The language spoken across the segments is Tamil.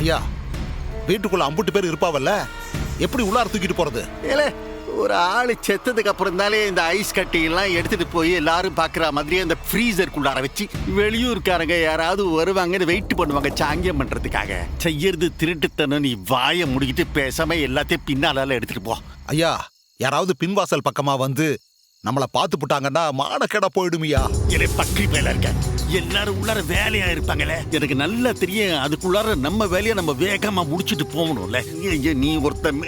ஐயா, வீட்டுக்குள்ள அம்புட்டு பேர் இருப்பாவல்ல, எப்படி உள்ளார தூக்கிட்டு போறது? ஏலே, ஒரு ஆளு செத்ததுக்கு அப்புறம் தானே இந்த ஐஸ் கட்டியெல்லாம் எடுத்துட்டு போய் எல்லாரும் பாக்குற மாதிரியே அந்த ஃப்ரீசருக்குள்ளார வச்சு வெளியூர்காரங்க யாராவது வருவாங்கன்னு வெயிட் பண்ணுவாங்க சாங்கியம் பண்றதுக்காக. செய்யறது திருட்டுத்தனம். நீ வாயை முடிக்கிட்டு பேசாம எல்லாத்தையும் பின்னால எடுத்துட்டு போ. ஐயா, யாராவது பின்வாசல் பக்கமா வந்து நம்மள பாத்து புட்டாங்கன்னா மானக்கேட போயிடுமியா. என்னை பற்றி மேல இருக்க எல்லாரும் உள்ளார வேலையா இருப்பாங்களே, எனக்கு நல்லா தெரியும். அதுக்குள்ளார நம்ம வேலையை நம்ம வேகமா முடிச்சுட்டு போகணும்ல. நீ ஒருத்தன்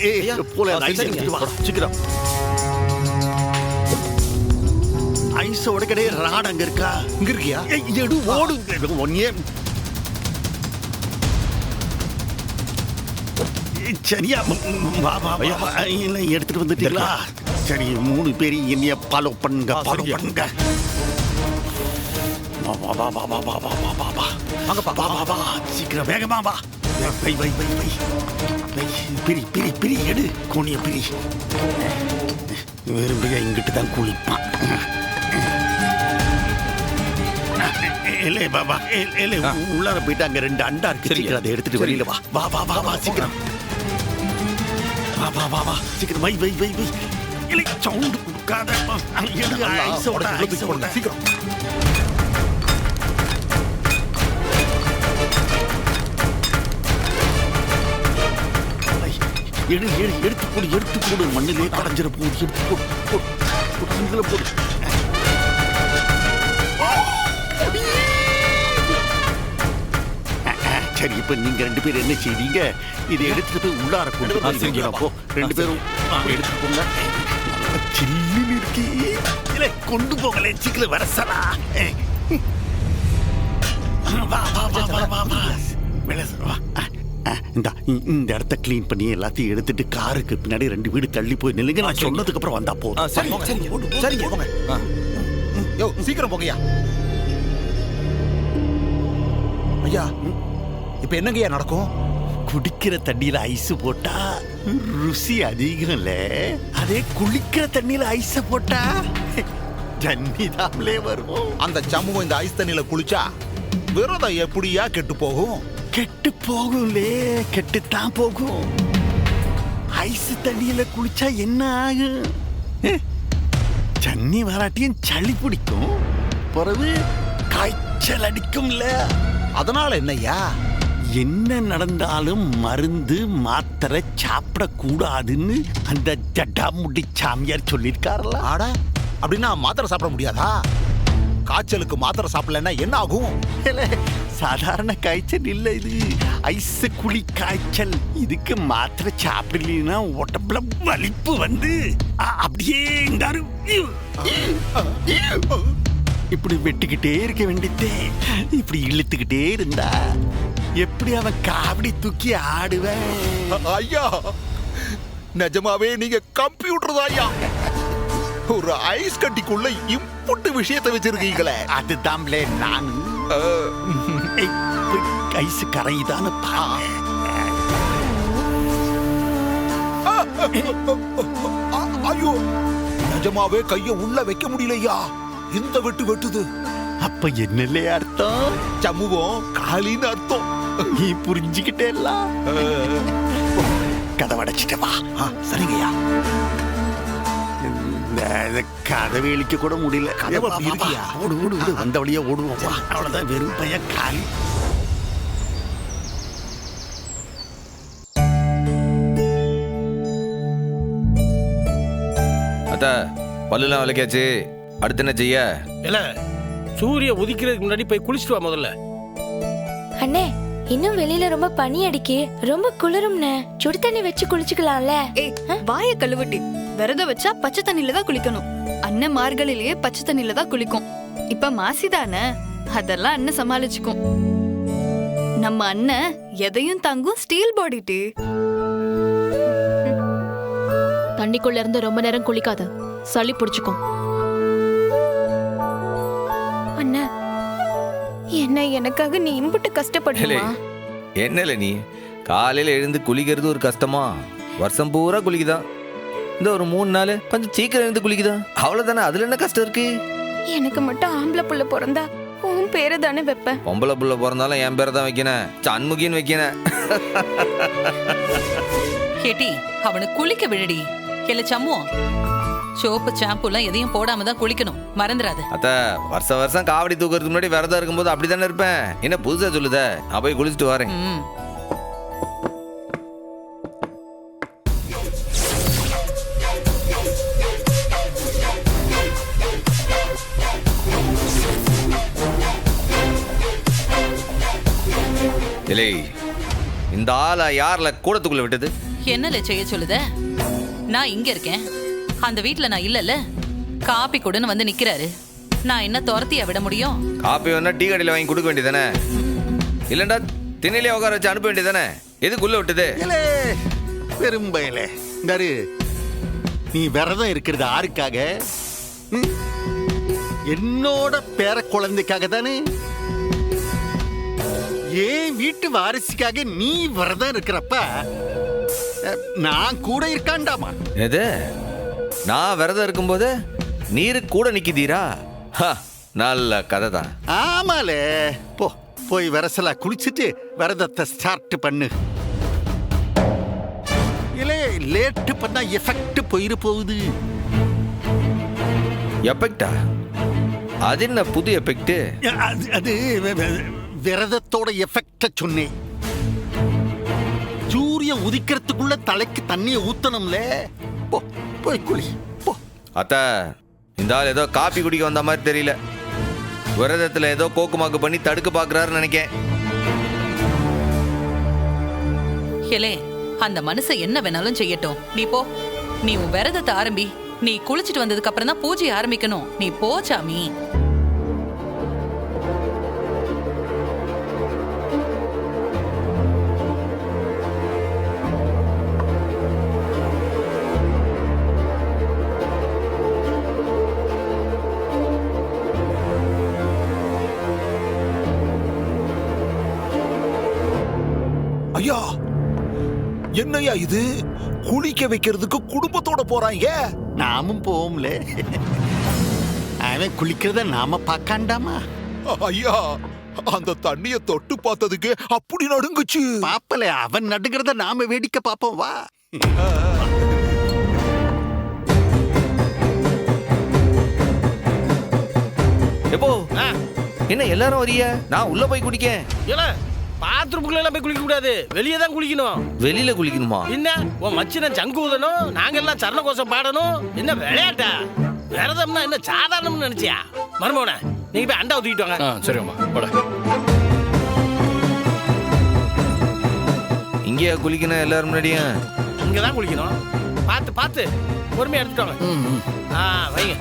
போல சீக்கிரம் ஐஸோட கிடையாது. ராட் அங்க இருக்கா? இங்க இருக்கியா? எடு ஓடு. ஒன்னே சரியா எல்லாம் எடுத்துட்டு வந்துட்டீங்களா? சரி, 3 பேர் என்னைய ஃபாலோ பண்ணுங்க. சீக்கிரம் வேகமா வா. பிரி எடு. கோணிய பிரி. வெறுமையா இங்கிட்டு தான் குளிப்பான். உள்ளார போயிட்டு அங்க 2 அண்டா இருக்கு. சீக்கிரம் அதை எடுத்துட்டு வெளியில வா. வா சீக்கிரம். வா சீக்கிரம். வை இல்லை, சவுண்ட் கொடுக்காத. சீக்கிரம். எடுத்து போடு. மண்ணிலே கடைஞ்சிட போது. போடு. சரி, இப்ப நீங்க 2 பேரும் என்ன செய்வீங்க? இதை எடுத்துட்டு போய் உள்ளார கொண்டு போ. 2 பேரும் எடுத்துட்டு போங்க. சில்லுன்னு இருக்கு. இல்ல, கொண்டு போகல. சீக்கிரம் வரசலா. வா. இந்த இடத்த கிளீன் பண்ணி எல்லாத்தையும் எடுத்துட்டு காருக்கு பின்னாடி 2 வீடு தள்ளி போய் நில்லுங்க. நான் சொன்னதுக்கு அப்புறம் வந்தா போதும். சரிங்க, போங்க. யோ, சீக்கிரம் போங்கய்யா. ஐயா, இப்ப என்னங்கய்யா நடக்கும்? குடிக்கிற தண்ணியில ஐஸ் போட்டா ருசி அதிகம்ல. அதே குளிக்கிற தண்ணியில ஐஸ் போட்டா தண்ணி தாமலே வரும். அந்த சமூகம் இந்த ஐஸ் தண்ணியில குளிச்சா விரதம் எப்படியா கெட்டு போகும்? கெட்டு போகும்லே. கெட்டுத்தான் போகும். ஐஸ் தண்ணியில குளிச்சா என்ன ஆகும்? தண்ணி வராட்டியும் சளி பிடிக்கும். பிறகு காய்ச்சல் அடிக்கும்ல. அதனால என்னய்யா? என்ன நடந்தாலும் மருந்து மாத்திரை சாப்பிடக்கூடாதுன்னு அந்த ஜட்டாமுடி சாமியார் சொல்லியிருக்காருல்ல. ஆட, அப்படின்னா மாத்திரை சாப்பிட முடியாதா? காய்ச்சலுக்கு மாத்திரை சாப்பிடலன்னா என்ன ஆகும்? சாதாரண காய்ச்சல் இல்ல இது. ஐஸ் குழி காய்ச்சல். இதுக்கு மாத்திரை சாப்பிடலன்னா உடம்புல வலிப்பு வந்து அப்படியே இப்படி வெட்டிக்கிட்டே இருக்க வேண்டியதே. இப்படி இழுத்துக்கிட்டே இருந்தா எப்படி அவன் காவடி தூக்கி ஆடுவேன்? ஐயா, நிஜமாவே நீங்க கம்ப்யூட்டர் தான் ஐயா. ஒரு ஐஸ் கட்டிக்குள்ள இம்புட்டு விஷயத்தை வச்சிருக்கீங்களே. அதுதான் நான் ஐஸ் கரைதான பாரு. ஐயோ, நிஜமாவே கைய உள்ள வைக்க முடியலையா? இந்த வெட்டுது. அப்ப என்னலே அர்த்தம்? சமூகம் காலின்னு அர்த்தம். நீ புரிஞ்சுக்கிட்டேல்ல. கதவை அடைச்சிட்டு வா. சரிங்கய்யா. கதவை இழிக்க கூட முடியல. கதவை இருக்கியா? ஓடு. அந்த வழியா ஓடுவோம். அவ்வளவுதான். வெறும் பையன் காலி. அத்தா, பல்லுலாம் விளக்கியாச்சு. அடுத்து என்ன செய்ய? இல்ல, சூரிய உதிக்கிறதுக்கு முன்னாடி போய் குளிச்சுட்டு வா முதல்ல. அண்ணே, இன்னும் வெளியில ரொம்ப பனி அடிக்கி, ரொம்ப குளிரும்னே. சுடு தண்ணி வச்சு குளிச்சுக்கலாம்ல. வாய கழுவட்டி. விரதம் வச்சா பச்சை தண்ணில தான் குளிக்கணும். அண்ணன் மார்கழிலேயே பச்சை தண்ணில தான் குளிக்கும். இப்ப மாசிதானே, அதெல்லாம் அண்ணன் சமாளிச்சுக்கும். நம்ம அண்ணன் எதையும் தாங்கும் ஸ்டீல் பாடி டீ. தண்ணிக்குள்ள இருந்து ரொம்ப நேரம் குளிக்காத, சளி பிடிச்சுக்கும். அண்ணா, என்ன எனக்காக நீ இம்புட்டு கஷ்டப்படுமா? என்னல நீ காலையில எழுந்து குளிக்கிறது ஒரு கஷ்டமா? வருஷம் பூரா குளிக்குதான். இந்த ஒரு 3 நாள் கொஞ்சம் சீக்கிரம் எழுந்து குளிக்குதான். அவ்வளவுதானே. அதுல என்ன கஷ்டம் இருக்கு? எனக்கு மட்டும் ஆம்பளை புள்ள பிறந்தா உன் பேரை தானே வைப்பேன். பொம்பளை புள்ள பிறந்தாலும் என் பேரை தான் வைக்கணும், சண்முகின்னு வைக்கணும். கேட்டி அவனை குளிக்க விடுடி. இல்ல சம்மு, சோப்பு ஷாம்புலாம் எதையும் போடாம தான் குளிக்கணும், மறந்துடாத. அத்த வருஷம் வருஷம் காவடி தூக்கிறதுக்கு முன்னாடி விரதம் இருக்கும்போது அப்படித்தானே இருப்பேன். என்ன புதுசா சொல்லுத? நான் போய் குளிச்சுட்டு வரேன். இல்லை, இந்த ஆளை யார்ல கூடத்துக்குள்ள விட்டது? என்னல செய்ய சொல்லுத? நான் இங்க இருக்கேன், அந்த வீட்டுல நான் இல்லல்ல. காப்பி கொடுன்னு வந்து நிக்கிறாரு, நான் என்ன துரத்தியா விட முடியும்? காப்பி வேணா டீ கடையில வாங்கி கொடுக்க வேண்டியதானே? இல்லண்டா திண்ணிலே உட்கார வச்சு அனுப்ப வேண்டியதானே? எதுக்குள்ள விட்டது? பெரும்பயலே இந்தாரு, நீ விரதம் இருக்கிறது யாருக்காக? என்னோட பேர குழந்தைக்காக தானே. ஏன் வீட்டு வாரிசுக்காக நீ விரதம் இருக்கிறப்ப நான் கூட இருக்காண்டாமா? எது? நான் விரதம் இருக்கும்போது நீரு கூட நிக்குதீரா? நல்ல கதை தான். ஆமாலே, போய் விரசலா குளிச்சுட்டு விரதத்தை ஸ்டார்ட் பண்ணு. இல்ல லேட்டு பண்ணா எஃபெக்ட் போயிரு போகுது. எஃபெக்டா? அது என்ன புது எஃபெக்ட்? அது விரதத்தோட எஃபெக்ட சொன்னேன். சூரியன் உதிக்கிறதுக்குள்ள தலைக்கு தண்ணியை ஊத்தணும்ல. போய் குளி போ. அத்த, இந்த ஆள் ஏதோ காப்பி குடிக்க வந்த மாதிரி தெரியல. விரதத்துல ஏதோ கோக்குமாக்கு பண்ணி தடுக்க பாக்குறாருன்னு நினைக்கேன். ஹெலே, அந்த மனுஷன் என்ன வேணாலும் செய்யட்டும், நீ போ. நீ உன் விரதத்தை ஆரம்பி. நீ குளிச்சுட்டு வந்ததுக்கு அப்புறம் தான் பூஜை ஆரம்பிக்கணும். நீ போ சாமி. ஐயா, என்னையா இது? குளிக்க வைக்கிறதுக்கு குடும்பத்தோட போறாங்க. நாமும் போவோம்ல. அவன் குளிக்கிறத நாம பார்க்காண்டாமா? ஐயா, அந்த தண்ணிய தொட்டு பார்த்ததுக்கு அப்படி நடுங்குச்சு. பாப்பல, அவன் நடுங்கிறத நாம வேடிக்கை பார்ப்போம் வா. எப்போ என்ன எல்லாரும் வரிய? நான் உள்ள போய் குடிக்க. பாத்ரூமுக்குள்ள எல்லாம் போய் குளிக்க கூடாது, வெளியே தான் குளிக்கணும். வெளியில குளிக்கணுமா? என்ன உன் மச்சின சங்கு ஊதணும், நாங்க எல்லாம் சரண கோஷம் பாடணும். என்ன விளையாட்டா? விரதம்னா என்ன சாதாரணம்னு நினைச்சியா? மருமோன, நீங்க போய் அண்டா ஊத்திட்டு வாங்க. சரிம்மா, போட. இங்கேயா குளிக்கணும் எல்லாரும் முன்னாடியும்? இங்கதான் குளிக்கணும். பார்த்து பார்த்து பொறுமையா எடுத்துட்டு வாங்க. வைங்க.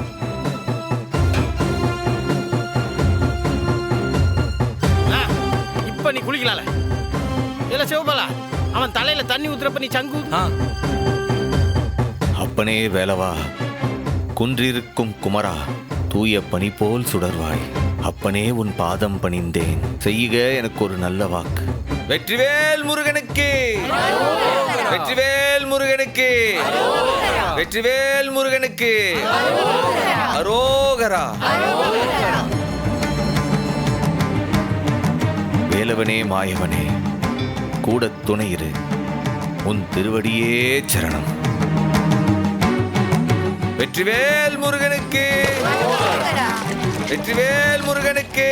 இப்ப நீ குளிக்கலால. இல்ல சிவபாலா, அவன் தலையில தண்ணி ஊத்துறப்ப நீ சங்கு. அப்பனே வேலவா, குன்றிருக்கும் குமரா, தூய பனி போல் சுடர்வாய். அப்பனே உன் பாதம் பணிந்தேன், செய்யுக எனக்கு ஒரு நல்ல வாக்கு. வெற்றிவேல் முருகனுக்கு, வெற்றிவேல் முருகனுக்கு, வெற்றிவேல் முருகனுக்கு அரோகரா. வேலவனே மாயவனே, கூட துணையிரு, உன் திருவடியே சரணம். வெற்றிவேல் முருகனுக்கு, வெற்றிவேல் முருகனுக்கு,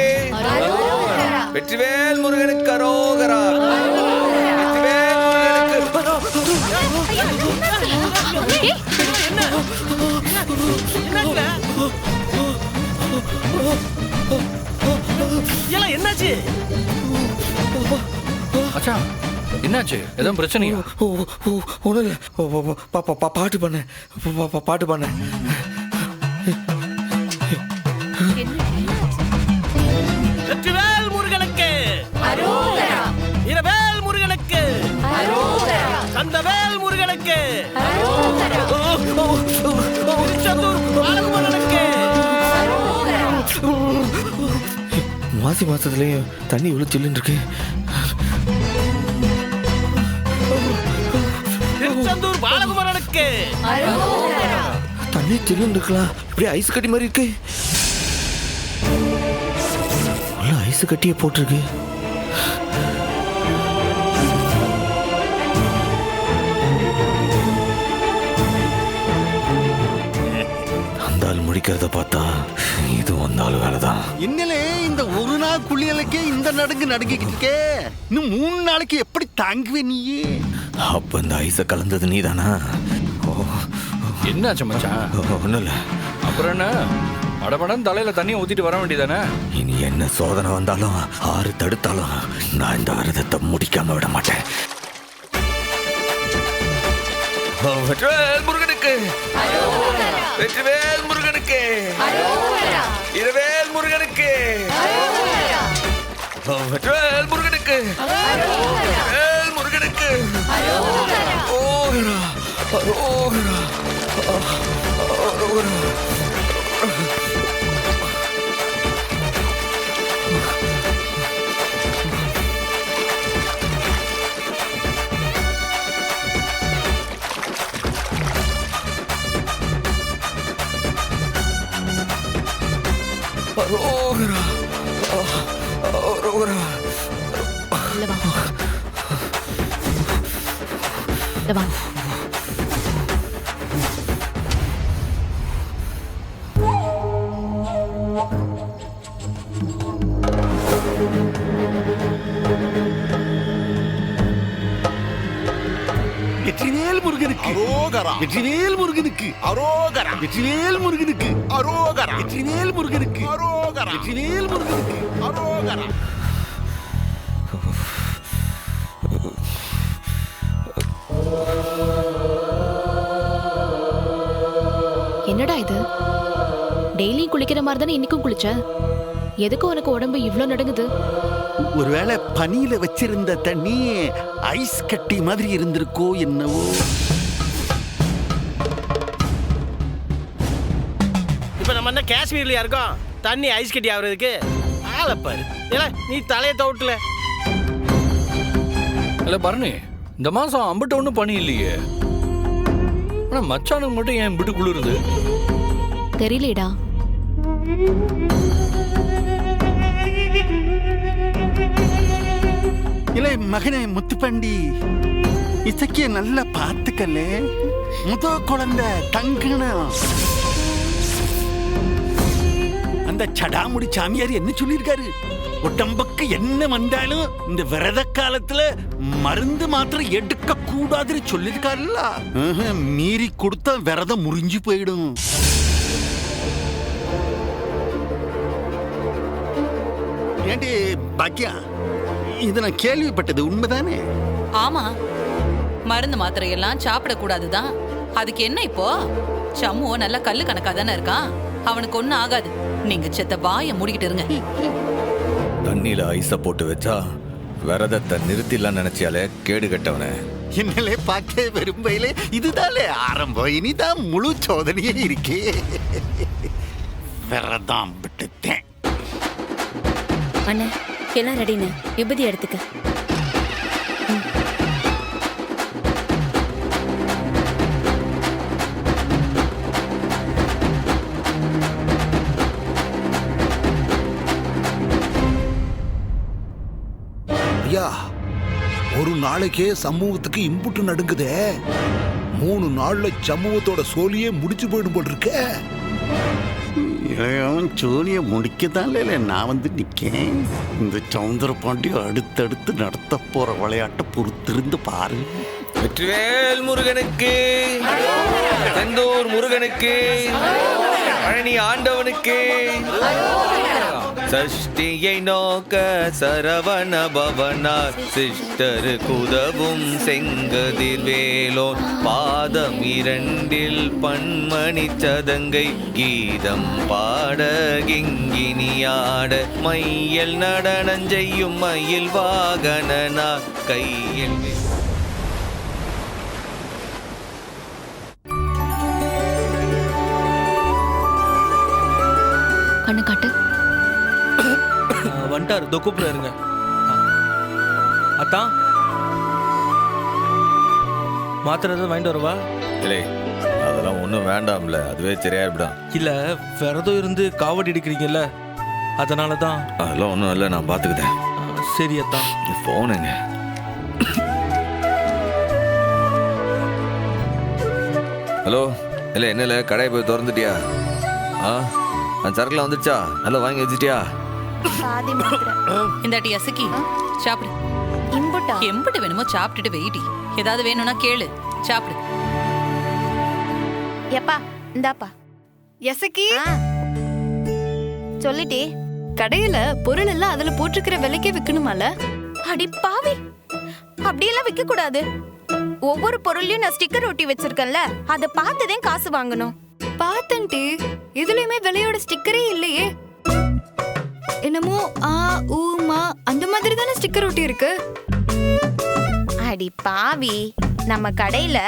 வெற்றிவேல் முருகனுக்கு அரோகரா. வெற்றிவேல் முருகனுக்கு. என்னாச்சு? அச்சா, என்னாச்சு? எதுவும் பிரச்சனையா? பாட்டு பண்ண, பாட்டு பண்ண. வெற்றிவேல் முருகனுக்கு, இரவேல் முருகனுக்கு, கந்தவேல் முருகனுக்கு, திருச்செந்தூர் பாலகுமரனுக்கு. மாசி மாசத்துலயும் தண்ணி இவ்வளவு சில்லுன்னு இருக்கு. திருச்செந்தூர் பாலகுமரனுக்கு தண்ணி சில்லுன்னு இருக்கலாம், இப்படி ஐஸ் கட்டி மாதிரி இருக்கு. ஐஸ் கட்டியே போட்டிருக்கு. அந்த ஆள் முடிக்கிறத பார்த்தா இது வந்தாலும் வேலைதான். என்னலே இந்த ஒரு நாள் குளியலுக்கே இந்த நடுங்கிக்கிட்டு இருக்கே, இன்னும் 3 நாளைக்கு எப்படி தாங்குவே நீயே? அப்ப இந்த ஐஸை கலந்தது நீதானா? என்னாச்சு மச்சான்? ஒன்றும் இல்லை. அப்புறம் என்ன, மடமடன் தலையில தண்ணியை ஊத்திட்டு வர வேண்டியதானே? இனி என்ன சோதனை வந்தாலும் 6 தடுத்தாலும் நான் இந்த விரதத்தை முடிக்காம விட மாட்டேன். வெற்றிவேல் முருகனுக்கு, வெற்றிவேல் முருகனுக்கு, இரவேல் முருகனுக்கு, வெற்றிவேல் முருகனுக்கு, வேல் முருகனுக்கு, அரோகரா, அரோகரா, அரோகரா. அரோகரா, அரோகரா. இல்ல வா. இல்ல வா. வெற்றிவேல் முருகனுக்கு அரோகரா, வெற்றிவேல் முருகனுக்கு அரோகரா, வெற்றிவேல் முருகனுக்கு அரோகரா, வெற்றிவேல் முருகனுக்கு அரோகரா, வெற்றிவேல் முருகனுக்கு அரோகரா. என்னடா இது? டெய்லி குளிக்கிற மாதிரி தானே இன்னைக்கும் குளிச்ச. எதுக்கு உனக்கு உடம்பு இவ்ளோ நடுங்குது? ஒருவேளை பனியில வச்சிருந்த தண்ணி ஐஸ் கட்டி மாதிரி இருந்திருக்கோ என்னவோ. இப்ப நம்ம என்ன காஷ்மீர்லயா இருக்கோம் தண்ணி ஐஸ் கட்டி ஆகுறதுக்கு? ஆளப்பாரு இல்ல, நீ தலையை தவிட்டுல. இல்ல பரணி, இந்த மாசம் அம்பிட்ட ஒன்றும் பணி இல்லையே. ஆனா மச்சானுக்கு மட்டும் ஏன் விட்டு குளிருது? தெரியலடா. இல்ல மகனே முத்துப்பண்டி, இசக்கிய நல்லா பார்த்துக்கல. முத குழந்தை தங்கணும். அந்த சடாமுடி சாமியார் என்ன சொல்லியிருக்காரு? உடம்புக்கு என்ன வந்தாலும் இந்த விரத காலத்துல மருந்து மாத்திரை எடுக்க கூடாதுன்னு சொல்லியிருக்காருல்ல. மீறி கொடுத்தா விரதம் முறிஞ்சு போயிடும். ஏண்டி பாக்கியா, இது நான் கேள்விப்பட்டது உண்மைதானே? ஆமா, மருந்து மாத்திரை எல்லாம் சாப்பிடக்கூடாதுதான். அதுக்கு என்ன இப்போ? சம்முவோ நல்ல கல்லு கணக்கா தானே இருக்கான், அவனுக்கு ஒன்னும் ஆகாது. நீங்க செத்த வாயை மூடிக்கிட்டு இருங்க. தண்ணியில ஐஸ போட்டு வச்சா விரதத்தை நிறுத்திடலாம் நினைச்சாலே கேடு கட்டவன. என்னலே பார்க்க விரும்பையிலே இதுதானே ஆரம்பம். இனிதான் முழு சோதனையே இருக்கே. விரதம் விட்டுட்டேன். அண்ணா எல்லாம் ரெடின்னு விபதி எடுத்துக்க. ஐயா, ஒரு நாளைக்கே சமூகத்துக்கு இம்புட்டு நடுங்குதே. 3 நாள்ல சமூகத்தோட சோழியே முடிச்சு போயிடும் போல் இருக்க. இளையவன் சோழிய முடிக்கதான் நான் வந்து நிக்கேன். இந்த சௌந்தர பாண்டி அடுத்தடுத்து நடத்த போற விளையாட்டை பொறுத்திருந்து பாரு. வெற்றிவேல் முருகனுக்கு, செந்தூர் முருகனுக்கு, பழனி ஆண்டவனுக்கு, சஷ்டியை நோக்க சரவண பவனார் சிஷ்டரு குதவும் செங்கதிர் வேலோன் பாதம் 2 பன்மணி சதங்கை கீதம் பாட கிங்கினியாட மையல் நடனஞ்செய்யும் மயில் வாகனனா கையில் கண்ணு காட்டு. வந்துட்டாரு, தொக்குப்புல இருங்க. அத்தான் மாத்திரை எதாவது வாங்கிட்டு வரவா? இல்லை, அதெல்லாம் ஒன்றும் வேண்டாம்ல, அதுவே சரியா இருப்பிடும். இல்ல விரதம் இருந்து காவடி எடுக்கிறீங்கல்ல, அதனால தான். அதெல்லாம் ஒன்றும் இல்லை, நான் பார்த்துக்கிட்டேன். சரி அத்தான். போனுங்க. ஹலோ, இல்லை என்ன இல்லை, கடையை போய் திறந்துட்டியா? அந்த சரக்குலாம் வந்துடுச்சா? நல்லா வாங்கி வச்சுட்டியா? பாதி மாத்திரை. இந்தாட்டி அசுக்கி சாப்பிடு. இம்புட்டா? எம்பிட்டு வேணுமோ சாப்பிட்டுட்டு வெயிட்டி. ஏதாவது வேணும்னா கேளு, சாப்பிடு. எப்பா இந்தாப்பா. எசக்கி சொல்லிட்டே. கடையில பொருள் எல்லாம் அதுல போட்டிருக்கிற விலைக்கே விக்கணுமால? அடி பாவி, அப்படியெல்லாம் விற்க கூடாது. ஒவ்வொரு பொருளையும் நான் ஸ்டிக்கர் ஒட்டி வச்சிருக்கேன்ல, அதை பார்த்துதான் காசு வாங்கணும். பார்த்தேன்டி, இதுலயுமே விலையோட ஸ்டிக்கரே இல்லையே. என்னமோ ஆ ஊ மா அந்த மாதிரி தானே ஸ்டிக்கர் ஒட்டி இருக்கு. அடி பாவி, நம்ம கடையில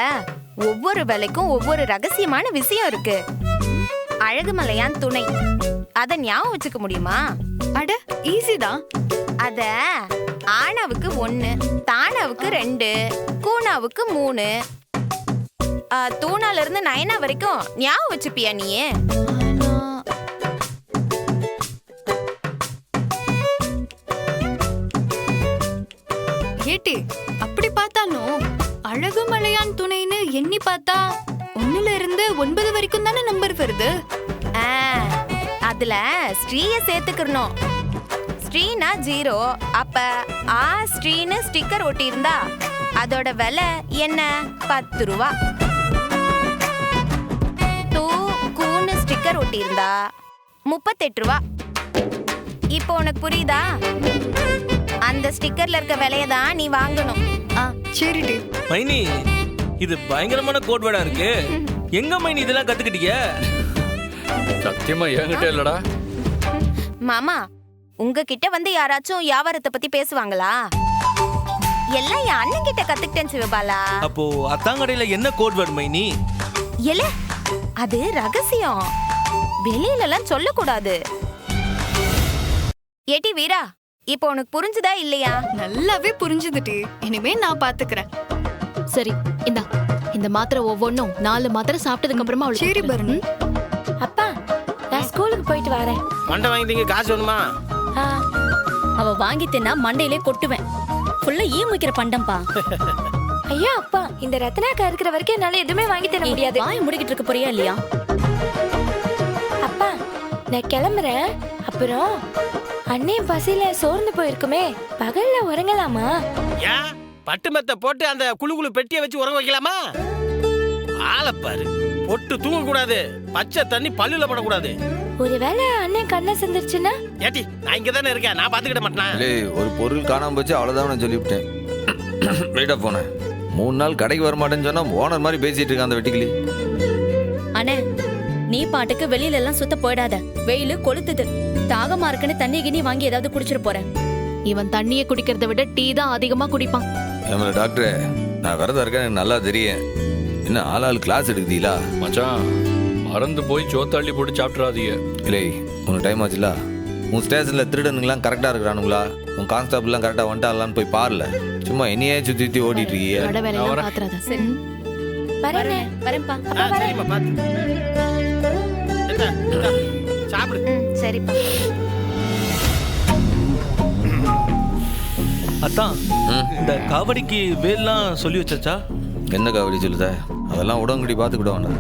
ஒவ்வொரு விலைக்கும் ஒவ்வொரு ரகசியமான விஷயம் இருக்கு. அழகுமலையான் துணை, அத ஞாபகம் வச்சுக்க முடியுமா? அட ஈஸி தான். அத ஆனாவுக்கு 1, தானாவுக்கு 2, கூனாவுக்கு 3, தூணால இருந்து நயனா வரைக்கும் ஞாபகம் வச்சுப்பியா நீயே? ஏட்டி, அப்படி பார்த்தாலும் அழகுமலையான் துணைன்னு எண்ணி பார்த்தா 1ல இருந்து 9 வரைக்கும் தானே நம்பர் வருது. அதுல ஸ்ரீய சேர்த்துக்கணும். ஸ்ரீனா 0, அப்ப ஆ ஸ்ரீன்னு ஸ்டிக்கர் ஒட்டி இருந்தா அதோட விலை என்ன? 10 ரூபா. தூ கூன்னு ஸ்டிக்கர் ஒட்டி இருந்தா 38 ரூபா. இப்போ உனக்கு புரியுதா? அந்த ஸ்டிக்கர்ல இருக்க விலைய தான் நீ வாங்கணும். சரிடி. மைனி, இது பயங்கரமான கோட் வேர்டா இருக்கு. எங்க மைனி இதெல்லாம் கத்துக்கிட்டீங்க? சத்தியமா என்கிட்ட இல்லடா. மாமா, உங்ககிட்ட வந்து யாராச்சும் வியாபாரத்தை பத்தி பேசுவாங்களா? எல்லாம் என் அண்ணன் கிட்ட கத்துக்கிட்டேன் சிவபாலா. அப்போ அத்தாங்கடையில என்ன கோட் வேர்ட் மைனி? இல்ல, அது ரகசியம், வெளியில எல்லாம் சொல்லக்கூடாது. ஏட்டி வீரா, இப்போ உனக்கு புரிஞ்சுதா இல்லையா? நல்லாவே புரிஞ்சுதுடி. இனிமே நான் பாத்துக்கிறேன். சரி, இந்த மாத்திரை ஒவ்வொன்றும் 4 மாத்திரை சாப்பிட்டதுக்கு அப்புறமா அவளுக்கு. சரி பரணி. அப்பா, நான் ஸ்கூலுக்கு போயிட்டு வரேன். மண்டை வாங்கிட்டீங்க, காசு வேணுமா? அவ வாங்கிட்டேன்னா மண்டையிலே கொட்டுவேன். ஃபுல்லா ஈ முக்கிற பண்டம்பா. ஐயா அப்பா, இந்த ரத்னாக்கா இருக்கிற வரைக்கும் என்னால எதுவுமே வாங்கி தர முடியாது. வாய் முடிக்கிட்டு இருக்க போறியா இல்லையா? அப்பா, நான் கிளம்புறேன். அப்புறம் அண்ணே பசியில சோர்ந்து போயிருக்குமே, பகல்ல உறங்கலாமா? ஏன் பட்டு மெத்த போட்டு அந்த குழு பெட்டியை வச்சு உறங்க வைக்கலாமா? ஆளப்பாரு, பொட்டு தூங்க கூடாது, பச்சை தண்ணி பல்லுல படக்கூடாது. ஒருவேளை அண்ணன் கண்ணை சந்திருச்சுன்னா? ஏட்டி, நான் இங்க தானே இருக்கேன், நான் பாத்துக்கிட மாட்டேன். ஒரு பொருள் காணாம போச்சு, அவ்வளவுதான் நான் சொல்லிவிட்டேன். வெயிட்டா போனேன். 3 நாள் கடைக்கு வர மாட்டேன்னு சொன்னா ஓனர் மாதிரி பேசிட்டு இருக்கான் அந்த வெட்டிக்கிளி. அண்ணே, நீ பாட்டுக்கு வெளியில எல்லாம் சுத்த போயிடாத. வெயிலு கொளுத்துது. தாகமா இருக்குன்னு தண்ணி கிண்ணி வாங்கி ஏதாவது குடிச்சிட்டு போறேன். இவன் தண்ணியை குடிக்கிறத விட டீ தான் அதிகமா குடிப்பான். ஏமல டாக்டரே, நான் விரதம் இருக்கேன், எனக்கு நல்லா தெரியும். என்ன ஆளாள் கிளாஸ் எடுக்குதீங்களா? மச்சான், மறந்து போய் சோத்தாள்ளி போட்டு சாப்பிட்றாதீங்க. இல்லை, உனக்கு டைம் ஆச்சுல. உன் ஸ்டேஷன்ல திருடனுங்களாம் கரெக்டா இருக்கிறானுங்களா? உன் கான்ஸ்டபிள்லாம் கரெக்டா வந்துட்டாங்களான்னு போய் பாருல. சும்மா என்னையே சுத்தி சுத்தி ஓடிட்டு இருக்கீங்க. வட வேலையெல்லாம் பாத்துறாத. சரி, வரேன். வரேன்ப்பா. சரிம்மா, பாத்து சாப்பிடு. சரிப்பா. அத்தான், இந்த காவடிக்கு வேல்லாம் சொல்லி வச்சாச்சா? என்ன காவடி சொல்லுத? அதெல்லாம் உடம்புடி பார்த்துக்கிடுவாங்க.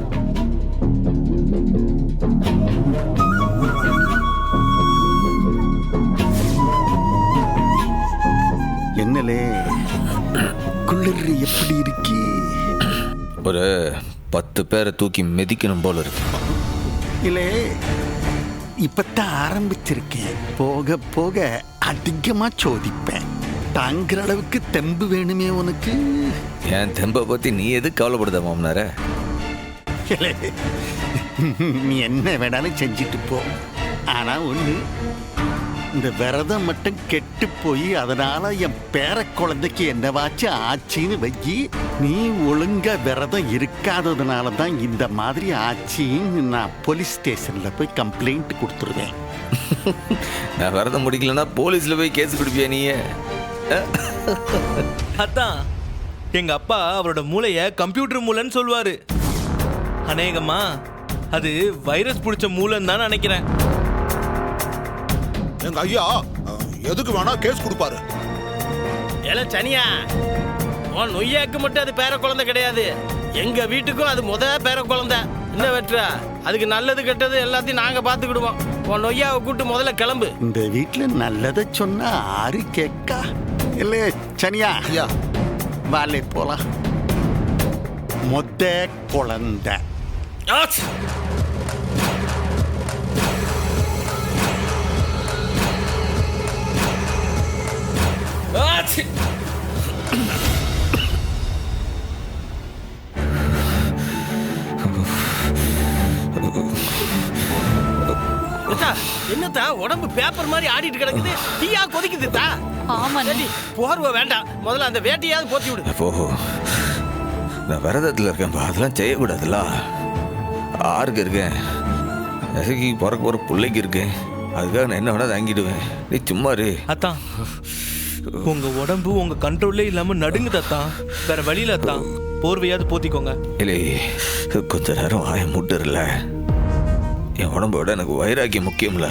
என்னலே குளிர் எப்படி இருக்கு? ஒரு 10 பேரை தூக்கி மிதிக்கணும் போல இருக்கு. இல்லே, இப்பத்தான் ஆரம்பிச்சிருக்கேன். போக போக அதிகமா சோதிப்பேன். தாங்குற அளவுக்கு தெம்பு வேணுமே உனக்கு. என் தெம்பை பத்தி நீ எது கவலைப்படுத மாமனார? நீ என்ன வேணாலும் செஞ்சுட்டு போ. ஆனா ஒண்ணு, இந்த விரதம் மட்டும் கெட்டு போய் அதனால என் பேர குழந்தைக்கு என்னவாச்சும் ஆச்சின்னு வைக்கி. நீ ஒழுங்கா விரதம் இருக்காததுனால தான் இந்த மாதிரி ஆச்சின்னு நான் போலீஸ் ஸ்டேஷன்ல போய் கம்ப்ளைண்ட் கொடுத்துருவேன். நான் விரதம் முடிக்கலன்னா போலீஸ்ல போய் கேஸ் கொடுப்பியா நீயே? அதான், எங்க அப்பா அவரோட மூளைய கம்ப்யூட்டர் மூளைன்னு சொல்லுவாரு. அநேகமா அது வைரஸ் பிடிச்ச மூளைன்னு தான் நினைக்கிறேன். எங்க ஐயா எதுக்கு வேணா கேஸ் கொடுப்பாரு. ஏல சனியா, உன் நொய்யாக்கு மட்டும் அது பேர குழந்தை கிடையாது, எங்க வீட்டுக்கும் அது பேர குழந்தை. என்ன வெற்றா, அதுக்கு நல்லது கெட்டது எல்லாத்தையும் நாங்க பாத்துக்கிடுவோம். உன் நொய்யாவை கூட்டு முதல்ல கிளம்பு. இந்த வீட்டுல நல்லதை சொன்னா ஆறு கேக்கா இல்ல சனியா? ஐயா வாலே போலாம். மொத்த குழந்தை என்னத்தா உடம்பு பேப்பர் மாதிரி ஆடிட்டு கிடக்குது, தீயா கொதிக்குதுதா? ஆமா போர்வை வேண்டாம், முதல்ல அந்த வேட்டையாவது போத்தி விடு. அப்போ நான் விரதத்தில் இருக்கேன்ப்பா, அதெல்லாம் செய்யக்கூடாதுல்ல. ஆருக்கு இருக்கேன், நசுக்கி பிறக்க போகிற பிள்ளைக்கு இருக்கேன், அதுக்காக நான் என்ன வேணா தாங்கிடுவேன். நீ சும்மா இரு. அத்தான் உங்க உடம்பு உங்க கண்ட்ரோல்லே இல்லாம நடுங்குது அத்தான். வேற வழியில அத்தான், போர்வையாவது போத்திக்கோங்க. இல்லை கொஞ்ச நேரம் வாய முட்டுறல, என் உடம்போட எனக்கு வைராக்கியம் முக்கியம்ல.